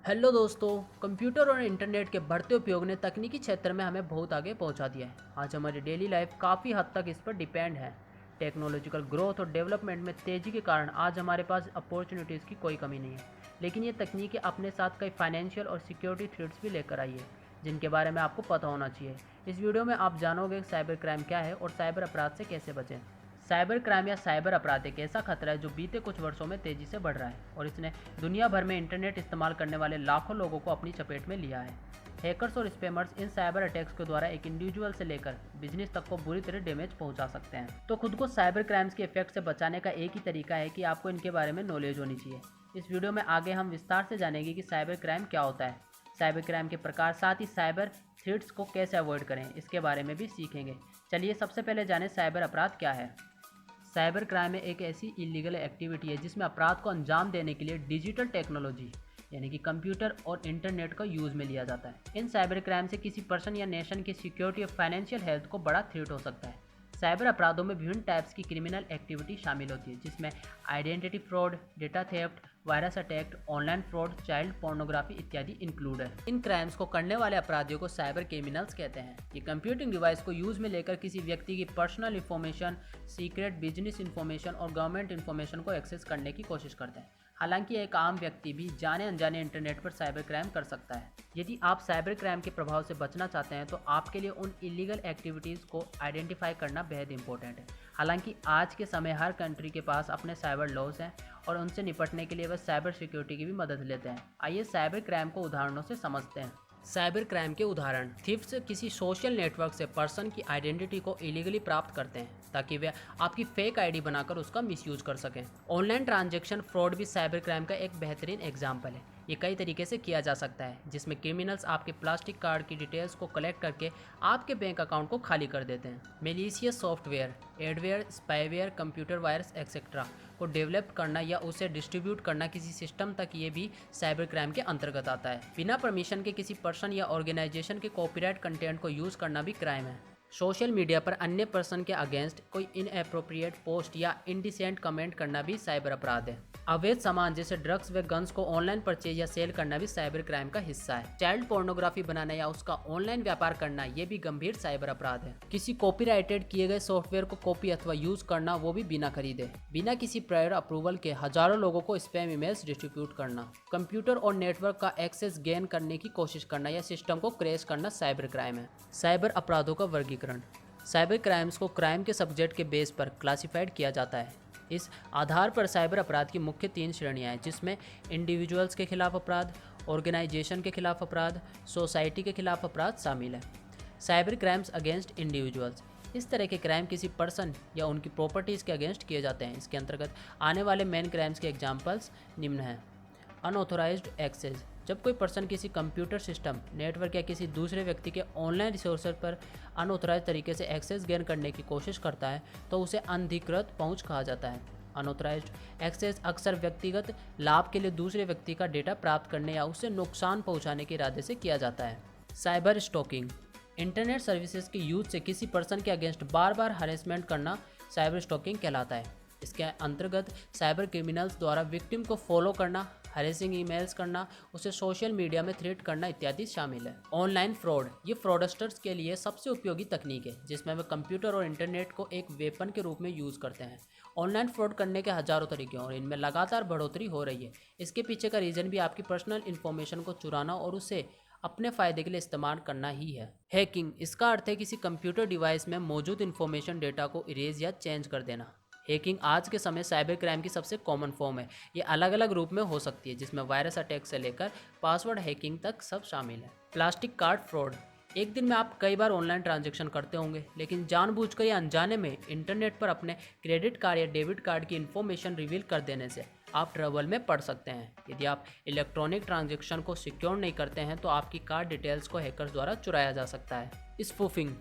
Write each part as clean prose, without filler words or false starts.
Hello दोस्तों। Computer और internet के बढ़ते उपयोग ने तकनीकी क्षेत्र में हमें बहुत आगे पहुंचा दिया है। आज हमारी डेली लाइफ काफ़ी हद तक इस पर डिपेंड है। टेक्नोलॉजिकल ग्रोथ और डेवलपमेंट में तेज़ी के कारण आज हमारे पास अपॉर्चुनिटीज़ की कोई कमी नहीं है, लेकिन ये तकनीकें अपने साथ कई फाइनेंशियल और सिक्योरिटी थ्रेट्स भी लेकर आई है, जिनके बारे में आपको पता होना चाहिए। इस वीडियो में आप जानोगे साइबर क्राइम क्या है और साइबर अपराध से कैसे बचें। साइबर क्राइम या साइबर अपराध एक ऐसा खतरा है जो बीते कुछ वर्षों में तेजी से बढ़ रहा है और इसने दुनिया भर में इंटरनेट इस्तेमाल करने वाले लाखों लोगों को अपनी चपेट में लिया है। हैकर्स और स्पैमर्स इन साइबर अटैक्स के द्वारा एक इंडिविजुअल से लेकर बिजनेस तक को बुरी तरह डैमेज पहुंचा सकते हैं। तो खुद को साइबर क्राइम्स के इफेक्ट से बचाने का एक ही तरीका है कि आपको इनके बारे में नॉलेज होनी चाहिए। इस वीडियो में आगे हम विस्तार से जानेंगे कि साइबर क्राइम क्या होता है, साइबर क्राइम के प्रकार, साथ ही साइबर थ्रेट्स को कैसे अवॉइड करें, इसके बारे में भी सीखेंगे। चलिए सबसे पहले जानें साइबर अपराध क्या है। साइबर क्राइम एक ऐसी इलीगल एक्टिविटी है जिसमें अपराध को अंजाम देने के लिए डिजिटल टेक्नोलॉजी यानी कि कंप्यूटर और इंटरनेट का यूज़ में लिया जाता है। इन साइबर क्राइम से किसी पर्सन या नेशन की सिक्योरिटी और फाइनेंशियल हेल्थ को बड़ा थ्रेट हो सकता है। साइबर अपराधों में विभिन्न टाइप्स की क्रिमिनल एक्टिविटी शामिल होती है, जिसमें identity fraud, data theft, virus attack, online fraud, child pornography इत्यादि इंक्लूड है। इन क्राइम्स को करने वाले अपराधियों को साइबर क्रिमिनल्स कहते हैं। ये कंप्यूटिंग डिवाइस को यूज में लेकर किसी व्यक्ति की personal information, secret business information और गवर्नमेंट इंफॉर्मेशन को एक्सेस करने की कोशिश करते हैं। हालांकि एक आम व्यक्ति भी जाने अनजाने इंटरनेट पर साइबर क्राइम कर सकता है। यदि आप साइबर क्राइम के प्रभाव से बचना चाहते हैं तो आपके लिए उन इलीगल एक्टिविटीज़ को आइडेंटिफाई करना बेहद इंपॉर्टेंट है। हालांकि आज के समय हर कंट्री के पास अपने साइबर लॉज हैं और उनसे निपटने के लिए वह साइबर सिक्योरिटी की भी मदद लेते हैं। आइए साइबर क्राइम को उदाहरणों से समझते हैं। साइबर क्राइम के उदाहरण: थीफ्स किसी सोशल नेटवर्क से पर्सन की आइडेंटिटी को इलीगली प्राप्त करते हैं ताकि वे आपकी फेक आईडी बनाकर उसका मिसयूज कर सकें। ऑनलाइन ट्रांजैक्शन फ्रॉड भी साइबर क्राइम का एक बेहतरीन एग्जाम्पल है। ये कई तरीके से किया जा सकता है, जिसमें क्रिमिनल्स आपके प्लास्टिक कार्ड की डिटेल्स को कलेक्ट करके आपके बैंक अकाउंट को खाली कर देते हैं। Malicious software, adware, spyware, computer virus etcetera को डेवलप करना या उसे डिस्ट्रीब्यूट करना किसी सिस्टम तक, ये भी साइबर क्राइम के अंतर्गत आता है। बिना परमिशन के किसी पर्सन या ऑर्गेनाइजेशन के कॉपीराइट कंटेंट को यूज़ करना भी क्राइम है। सोशल मीडिया पर अन्य पर्सन के अगेंस्ट कोई इनएप्रोप्रिएट पोस्ट या इनडिसेंट कमेंट करना भी साइबर अपराध है। अवैध सामान जैसे ड्रग्स व गन्स को ऑनलाइन परचेज या सेल करना भी साइबर क्राइम का हिस्सा है। चाइल्ड पोर्नोग्राफी बनाना या उसका ऑनलाइन व्यापार करना, ये भी गंभीर साइबर अपराध है। किसी कॉपीराइटेड किए गए सॉफ्टवेयर को कॉपी अथवा यूज करना, वो भी बिना खरीदे। बिना किसी प्रायर अप्रूवल के हजारों लोगों को स्पैम ईमेल्स डिस्ट्रीब्यूट करना। कंप्यूटर और नेटवर्क का एक्सेस गेन करने की कोशिश करना या सिस्टम को क्रैश करना साइबर क्राइम है। साइबर अपराधों का वर्गीकरण: साइबर क्राइम्स को क्राइम के सब्जेक्ट के बेस पर क्लासिफाइड किया जाता है। इस आधार पर साइबर अपराध की मुख्य 3 श्रेणियां हैं, जिसमें इंडिविजुअल्स के खिलाफ अपराध, ऑर्गेनाइजेशन के खिलाफ अपराध, सोसाइटी के खिलाफ अपराध शामिल है। साइबर क्राइम्स अगेंस्ट इंडिविजुअल्स: इस तरह के क्राइम किसी पर्सन या उनकी प्रॉपर्टीज़ के अगेंस्ट किए जाते हैं। इसके अंतर्गत आने वाले मेन क्राइम्स के एग्जाम्पल्स निम्न हैं। अनऑथोराइज्ड एक्सेस: जब कोई पर्सन किसी कंप्यूटर सिस्टम, नेटवर्क या किसी दूसरे व्यक्ति के ऑनलाइन रिसोर्सेज पर अनऑथोराइज तरीके से एक्सेस गेन करने की कोशिश करता है तो उसे अनधिकृत पहुंच कहा जाता है। अनऑथोराइज्ड एक्सेस अक्सर व्यक्तिगत लाभ के लिए दूसरे व्यक्ति का डेटा प्राप्त करने या उसे नुकसान पहुंचाने के इरादे से किया जाता है। साइबर स्टॉकिंग: इंटरनेट सर्विसेज के यूज से किसी पर्सन के अगेंस्ट बार बार हरेसमेंट करना साइबर स्टॉकिंग कहलाता है। इसके अंतर्गत साइबर क्रिमिनल्स द्वारा विक्टिम को फॉलो करना, हरेसिंग ईमेल्स करना, उसे सोशल मीडिया में थ्रेट करना इत्यादि शामिल है। ऑनलाइन फ्रॉड: ये फ्रॉडस्टर्स के लिए सबसे उपयोगी तकनीक है, जिसमें वे कंप्यूटर और इंटरनेट को एक वेपन के रूप में यूज़ करते हैं। ऑनलाइन फ्रॉड करने के हजारों तरीके हैं और इनमें लगातार बढ़ोतरी हो रही है। इसके पीछे का रीज़न भी आपकी पर्सनल इन्फॉर्मेशन को चुराना और उसे अपने फ़ायदे के लिए इस्तेमाल करना ही है। हैकिंग: इसका अर्थ है किसी कंप्यूटर डिवाइस में मौजूद इन्फॉर्मेशन, डेटा को इरेज या चेंज कर देना। हैकिंग आज के समय साइबर क्राइम की सबसे कॉमन फॉर्म है। ये अलग अलग रूप में हो सकती है, जिसमें वायरस अटैक से लेकर पासवर्ड हैकिंग तक सब शामिल है। प्लास्टिक कार्ड फ्रॉड: एक दिन में आप कई बार ऑनलाइन ट्रांजैक्शन करते होंगे, लेकिन जानबूझकर या अनजाने में इंटरनेट पर अपने क्रेडिट कार्ड या डेबिट कार्ड की इन्फॉर्मेशन रिवील कर देने से आप ट्रबल में पड़ सकते हैं। यदि आप इलेक्ट्रॉनिक ट्रांजैक्शन को सिक्योर नहीं करते हैं तो आपकी कार्ड डिटेल्स को हैकर्स द्वारा चुराया जा सकता है। स्पूफिंग: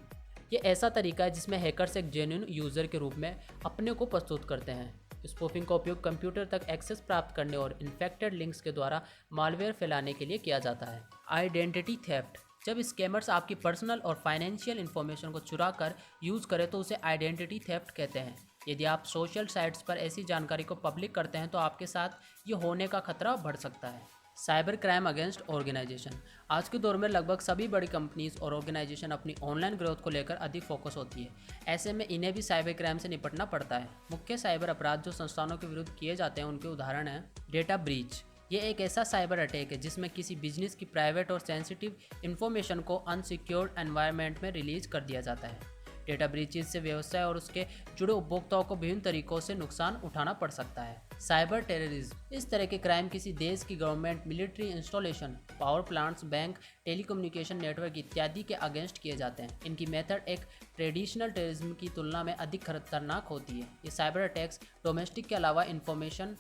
ये ऐसा तरीका है जिसमें हैकर्स एक जेन्युइन यूज़र के रूप में अपने को प्रस्तुत करते हैं। स्पूफिंग का उपयोग कंप्यूटर तक एक्सेस प्राप्त करने और इन्फेक्टेड लिंक्स के द्वारा मालवेयर फैलाने के लिए किया जाता है। आइडेंटिटी थेफ्ट: जब स्कैमर्स आपकी पर्सनल और फाइनेंशियल इन्फॉर्मेशन को चुरा कर यूज़ करें तो उसे आइडेंटिटी थेफ्ट कहते हैं। यदि आप सोशल साइट्स पर ऐसी जानकारी को पब्लिक करते हैं तो आपके साथ ये होने का खतरा बढ़ सकता है। Cyber crime against organisation. आज के दौर में लगभग सभी बड़ी कंपनीज और ऑर्गेनाइजेशन अपनी ऑनलाइन ग्रोथ को लेकर अधिक फोकस होती है। ऐसे में इन्हें भी साइबर क्राइम से निपटना पड़ता है। मुख्य साइबर अपराध जो संस्थानों के विरुद्ध किए जाते हैं उनके उदाहरण हैं डेटा ब्रीच। ये एक ऐसा साइबर अटैक है जिसमें किसी बिजनेस की प्राइवेट और सेंसिटिव इन्फॉर्मेशन को अनसिक्योर्ड एनवायरनमेंट में रिलीज कर दिया जाता है। डेटा ब्रीचेज से व्यवसाय और उसके जुड़े उपभोक्ताओं को विभिन्न तरीकों से नुकसान उठाना पड़ सकता है। Cyber terrorism. इस तरह के क्राइम किसी देश की government, military installation, power plants, bank, telecommunication network इत्यादि के अगेंस्ट किए जाते हैं। इनकी मेथड एक ट्रेडिशनल टेररिज्म की तुलना में अधिक खतरनाक होती है। ये साइबर अटैक्स डोमेस्टिक के अलावा इंफॉर्मेशन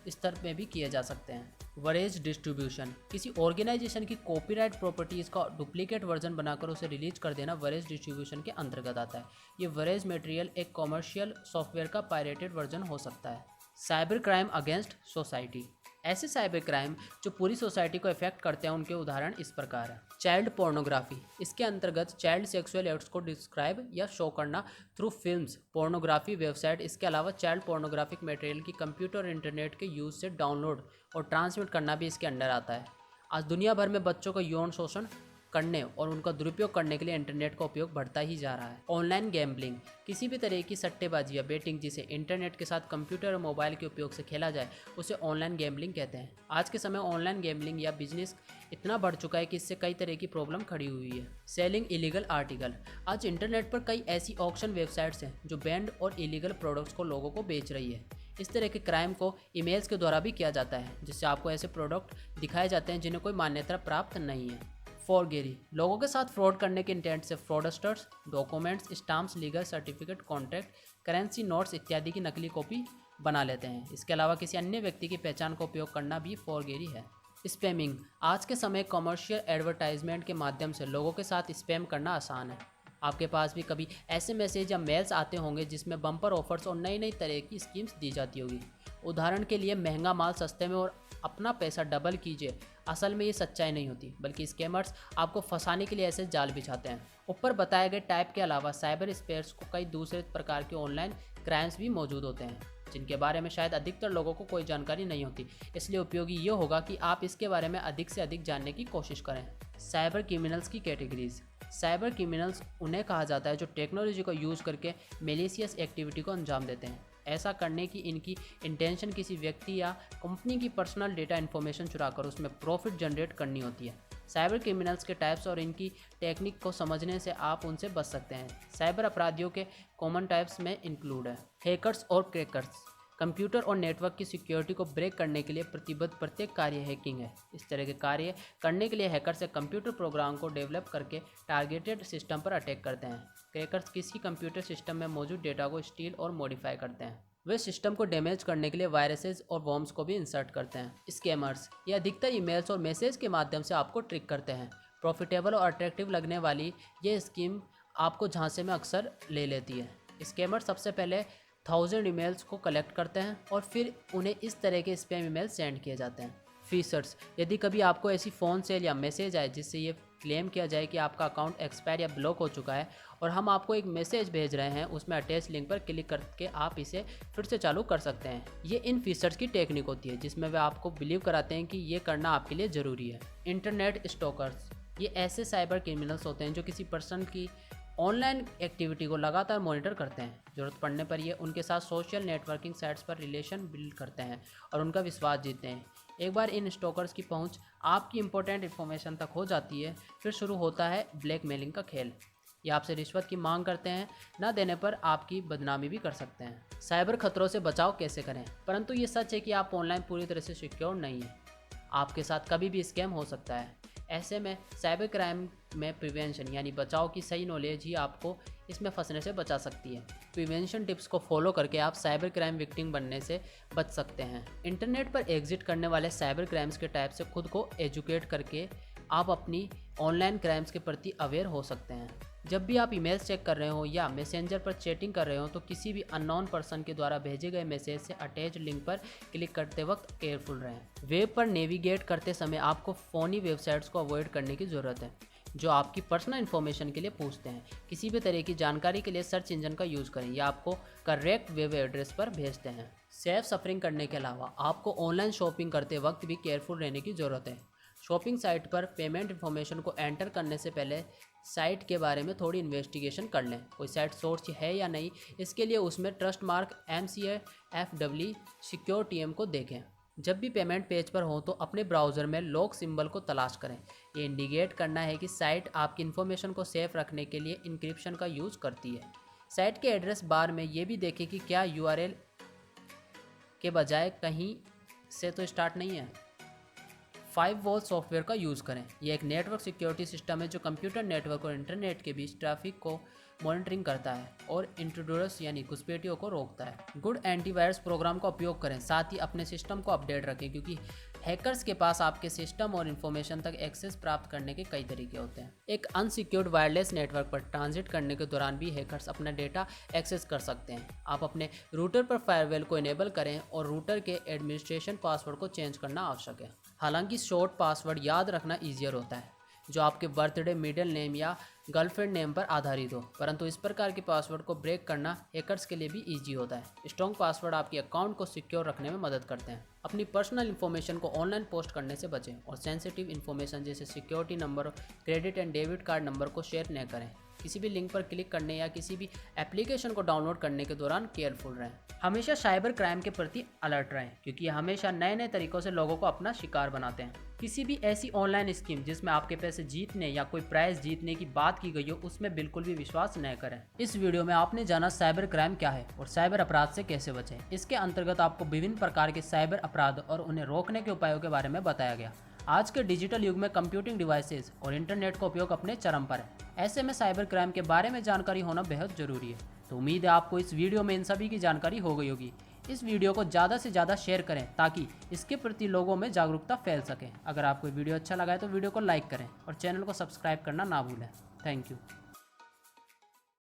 स्तर में भी किए जा सकते हैं। वरेज डिस्ट्रीब्यूशन। किसी ऑर्गेनाइजेशन की कॉपीराइट प्रॉपर्टीज़ का डुप्लीकेट वर्जन बनाकर उसे रिलीज कर देना वरेज डिस्ट्रीब्यूशन के अंतर्गत आता है। ये वरेज मटेरियल एक कमर्शियल सॉफ्टवेयर का पायरेटेड वर्जन हो सकता है। Cyber crime against society. ऐसे साइबर क्राइम जो पूरी सोसाइटी को इफेक्ट करते हैं उनके उदाहरण इस प्रकार हैं। Child pornography. इसके अंतर्गत चाइल्ड सेक्सुअल एक्ट्स को डिस्क्राइब या शो करना थ्रू फिल्म्स, पोर्नोग्राफी वेबसाइट। इसके अलावा चाइल्ड पोर्नोग्राफिक मटेरियल की कंप्यूटर और इंटरनेट के यूज से डाउनलोड और ट्रांसमिट करना भी इसके अंडर आता है। आज दुनिया भर में बच्चों का यौन शोषण करने और उनका दुरुपयोग करने के लिए इंटरनेट का उपयोग बढ़ता ही जा रहा है। Online gambling. किसी भी तरह की सट्टेबाजी या बेटिंग जिसे इंटरनेट के साथ कंप्यूटर और मोबाइल के उपयोग से खेला जाए उसे ऑनलाइन गैम्बलिंग कहते हैं। आज के समय ऑनलाइन गैम्बलिंग या बिजनेस इतना बढ़ चुका है कि इससे कई तरह की प्रॉब्लम खड़ी हुई है। Selling illegal article. आज इंटरनेट पर कई ऐसी ऑक्शन वेबसाइट्स हैं जो बैंड और इलीगल प्रोडक्ट्स को लोगों को बेच रही है। इस तरह के क्राइम को ईमेल्स के द्वारा भी किया जाता है जिससे आपको ऐसे प्रोडक्ट दिखाए जाते हैं जिन्हें कोई मान्यता प्राप्त नहीं है। फॉरगेरी। लोगों के साथ फ्रॉड करने के इंटेंट से fraudsters documents, stamps, legal certificate, contract, currency notes इत्यादि की नकली कॉपी बना लेते हैं। इसके अलावा किसी अन्य व्यक्ति की पहचान का उपयोग करना भी फॉरगेरी है। स्पैमिंग। आज के समय कमर्शियल एडवर्टाइजमेंट के माध्यम से लोगों के साथ स्पैम करना आसान है। आपके पास भी कभी ऐसे मैसेज या मेल्स आते होंगे जिसमें बम्पर ऑफर्स और नई नई तरह की स्कीम्स दी जाती होगी। उदाहरण के लिए महंगा माल सस्ते में और अपना पैसा डबल कीजिए। असल में ये सच्चाई नहीं होती बल्कि स्कैमर्स आपको फंसाने के लिए ऐसे जाल बिछाते हैं। ऊपर बताए गए टाइप के अलावा साइबर स्पेस को कई दूसरे प्रकार के ऑनलाइन क्राइम्स भी मौजूद होते हैं जिनके बारे में शायद अधिकतर लोगों को कोई जानकारी नहीं होती। इसलिए उपयोगी ये होगा कि आप इसके बारे में अधिक से अधिक जानने की कोशिश करें। साइबर क्रिमिनल्स की कैटेगरीज। साइबर क्रिमिनल्स उन्हें कहा जाता है जो टेक्नोलॉजी को यूज़ करके मेलिशियस एक्टिविटी को अंजाम देते हैं। ऐसा करने की इनकी इंटेंशन किसी व्यक्ति या कंपनी की पर्सनल डेटा इन्फॉर्मेशन चुराकर उसमें प्रॉफिट जनरेट करनी होती है। साइबर क्रिमिनल्स के टाइप्स और इनकी टेक्निक को समझने से आप उनसे बच सकते हैं। साइबर अपराधियों के कॉमन टाइप्स में इंक्लूड है हैकर्स और क्रैकर्स। कंप्यूटर और नेटवर्क की सिक्योरिटी को ब्रेक करने के लिए प्रतिबद्ध प्रत्येक कार्य हैकिंग है। इस तरह के कार्य करने के लिए हैकर्स एक कंप्यूटर प्रोग्राम को डेवलप करके टारगेटेड सिस्टम पर अटैक करते हैं। क्रैकर्स किसी कंप्यूटर सिस्टम में मौजूद डेटा को स्टील और मॉडिफाई करते हैं। वे सिस्टम को डैमेज करने के लिए वायरसेस और वॉर्म्स को भी इंसर्ट करते हैं। स्कैमर्स ये अधिकतर ईमेल्स और मैसेज के माध्यम से आपको ट्रिक करते हैं। प्रॉफिटेबल और अट्रैक्टिव लगने वाली ये स्कीम आपको झांसे में अक्सर ले लेती है। स्कैमर सबसे पहले 1000 ईमेल्स को कलेक्ट करते हैं और फिर उन्हें इस तरह के स्पैम ईमेल सेंड किए जाते हैं। फीसर्स यदि कभी आपको ऐसी फ़ोन सेल या मैसेज आए जिससे ये क्लेम किया जाए कि आपका अकाउंट एक्सपायर या ब्लॉक हो चुका है और हम आपको एक मैसेज भेज रहे हैं, उसमें अटैच लिंक पर क्लिक करके आप इसे फिर से चालू कर सकते हैं। ये इन फीसर्स की टेक्निक होती है जिसमें वे आपको बिलीव कराते हैं कि ये करना आपके लिए ज़रूरी है। इंटरनेट स्टॉकर्स ये ऐसे साइबर क्रिमिनल्स होते हैं जो किसी पर्सन की ऑनलाइन एक्टिविटी को लगातार मॉनिटर करते हैं। ज़रूरत पड़ने पर ये उनके साथ सोशल नेटवर्किंग साइट्स पर रिलेशन बिल्ड करते हैं और उनका विश्वास जीतते हैं। एक बार इन स्टॉकर्स की पहुंच आपकी इंपॉर्टेंट इन्फॉर्मेशन तक हो जाती है फिर शुरू होता है ब्लैकमेलिंग का खेल। ये आपसे रिश्वत की मांग करते हैं, ना देने पर आपकी बदनामी भी कर सकते हैं। साइबर खतरों से बचाव कैसे करें? परंतु ये सच है कि आप ऑनलाइन पूरी तरह से सिक्योर नहीं है। आपके साथ कभी भी स्कैम हो सकता है। ऐसे में साइबर क्राइम में प्रिवेंशन यानी बचाव की सही नॉलेज ही आपको इसमें फंसने से बचा सकती है। प्रिवेंशन टिप्स को फॉलो करके आप साइबर क्राइम विक्टिम बनने से बच सकते हैं। इंटरनेट पर एग्जिट करने वाले साइबर क्राइम्स के टाइप से खुद को एजुकेट करके आप अपनी ऑनलाइन क्राइम्स के प्रति अवेयर हो सकते हैं। जब भी आप ईमेल चेक कर रहे हो या मैसेंजर पर चैटिंग कर रहे हो तो किसी भी अननोन पर्सन के द्वारा भेजे गए मैसेज से अटैच लिंक पर क्लिक करते वक्त केयरफुल रहें। वेब पर नेविगेट करते समय आपको फ़ोनी वेबसाइट्स को अवॉइड करने की ज़रूरत है जो आपकी पर्सनल इन्फॉर्मेशन के लिए पूछते हैं। किसी भी तरह की जानकारी के लिए सर्च इंजन का यूज़ करें या आपको करेक्ट वेब एड्रेस पर भेजते हैं। सेफ सफरिंग करने के अलावा आपको ऑनलाइन शॉपिंग करते वक्त भी केयरफुल रहने की ज़रूरत है। शॉपिंग साइट पर पेमेंट इन्फॉर्मेशन को एंटर करने से पहले साइट के बारे में थोड़ी इन्वेस्टिगेशन कर लें, कोई साइट सोर्स है या नहीं। इसके लिए उसमें trust mark MCA FW secure TM को देखें। जब भी पेमेंट पेज पर हो तो अपने ब्राउज़र में लॉक सिंबल को तलाश करें। ये इंडिकेट करना है कि साइट आपकी इन्फॉर्मेशन को सेफ रखने के लिए इंक्रिप्शन का यूज़ करती है। साइट के एड्रेस बार में ये भी देखें कि क्या URL के बजाय कहीं से तो स्टार्ट नहीं है। 5 वॉल सॉफ्टवेयर का यूज़ करें। यह एक नेटवर्क सिक्योरिटी सिस्टम है जो कंप्यूटर नेटवर्क और इंटरनेट के बीच ट्रैफिक को मॉनिटरिंग करता है और इंट्रूडर्स यानी घुसपैठियों को रोकता है। गुड एंटीवायरस प्रोग्राम का उपयोग करें, साथ ही अपने सिस्टम को अपडेट रखें क्योंकि हैकर्स के पास आपके सिस्टम और इन्फॉर्मेशन तक एक्सेस प्राप्त करने के कई तरीके होते हैं। एक अनसिक्योर्ड वायरलेस नेटवर्क पर ट्रांजिट करने के दौरान भी हैकर्स अपना डेटा एक्सेस कर सकते हैं। आप अपने रूटर पर फायरवॉल को इनेबल करें और रूटर के एडमिनिस्ट्रेशन पासवर्ड को चेंज करना आवश्यक है। हालांकि शॉर्ट पासवर्ड याद रखना ईजियर होता है जो आपके बर्थडे, मिडिल नेम या गर्लफ्रेंड नेम पर आधारित हो, परंतु इस प्रकार के पासवर्ड को ब्रेक करना हैकर्स के लिए भी इजी होता है। स्ट्रॉन्ग पासवर्ड आपके अकाउंट को सिक्योर रखने में मदद करते हैं। अपनी पर्सनल इन्फॉर्मेशन को ऑनलाइन पोस्ट करने से बचें और सेंसिटिव इन्फॉर्मेशन जैसे security number, credit and debit card number को शेयर न करें। किसी भी लिंक पर क्लिक करने या किसी भी एप्लीकेशन को डाउनलोड करने के दौरान केयरफुल रहें। हमेशा साइबर क्राइम के प्रति अलर्ट रहें क्योंकि ये हमेशा नए नए तरीकों से लोगों को अपना शिकार बनाते हैं। किसी भी ऐसी ऑनलाइन स्कीम जिसमें आपके पैसे जीतने या कोई प्राइज जीतने की बात की गई हो उसमें बिल्कुल भी विश्वास न करें। इस वीडियो में आपने जाना साइबर क्राइम क्या है और साइबर अपराध से कैसे बचें। इसके अंतर्गत आपको विभिन्न प्रकार के साइबर अपराध और उन्हें रोकने के उपायों के बारे में बताया गया। आज के डिजिटल युग में कंप्यूटिंग डिवाइसेस और इंटरनेट का उपयोग अपने चरम पर है। ऐसे में साइबर क्राइम के बारे में जानकारी होना बेहद ज़रूरी है। तो उम्मीद है आपको इस वीडियो में इन सभी की जानकारी हो गई होगी। इस वीडियो को ज़्यादा से ज़्यादा शेयर करें ताकि इसके प्रति लोगों में जागरूकता फैल सके। अगर आपको वीडियो अच्छा लगा है तो वीडियो को लाइक करें और चैनल को सब्सक्राइब करना ना भूलें। Thank you.